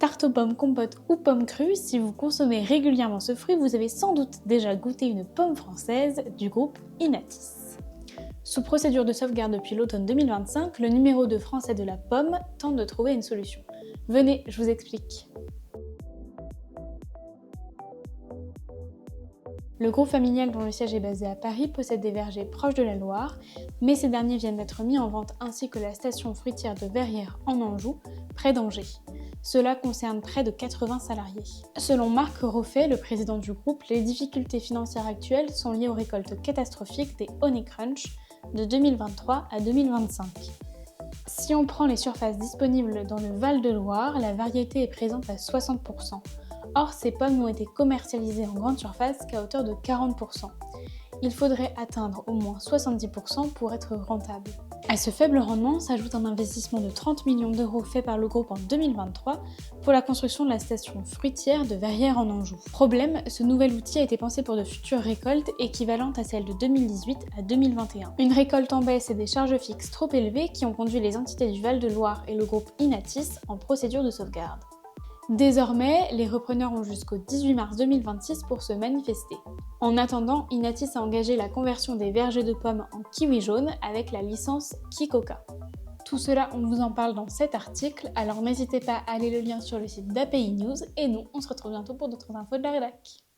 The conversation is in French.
Tarte aux pommes, compote ou pomme crue, si vous consommez régulièrement ce fruit, vous avez sans doute déjà goûté une pomme française du groupe Inatis. Sous procédure de sauvegarde depuis l'automne 2025, le numéro 2 français de la pomme tente de trouver une solution. Venez, je vous explique. Le groupe familial dont le siège est basé à Paris possède des vergers proches de la Loire, mais ces derniers viennent d'être mis en vente ainsi que la station fruitière de Verrières en Anjou, près d'Angers. Cela concerne près de 80 salariés. Selon Marc Roffet, le président du groupe, les difficultés financières actuelles sont liées aux récoltes catastrophiques des Honey Crunch de 2023 à 2025. Si on prend les surfaces disponibles dans le Val-de-Loire, la variété est présente à 60%. Or, ces pommes n'ont été commercialisées en grande surface qu'à hauteur de 40%. Il faudrait atteindre au moins 70% pour être rentable. À ce faible rendement s'ajoute un investissement de 30 millions d'euros fait par le groupe en 2023 pour la construction de la station fruitière de Verrières en Anjou. Problème, ce nouvel outil a été pensé pour de futures récoltes équivalentes à celles de 2018 à 2021. Une récolte en baisse et des charges fixes trop élevées qui ont conduit les entités du Val-de-Loire et le groupe Inatis en procédure de sauvegarde. Désormais, les repreneurs ont jusqu'au 18 mars 2026 pour se manifester. En attendant, Inatis a engagé la conversion des vergers de pommes en kiwi jaune avec la licence Kikoka. Tout cela, on vous en parle dans cet article, alors n'hésitez pas à aller le lien sur le site d'API News et nous, on se retrouve bientôt pour d'autres infos de la rédac.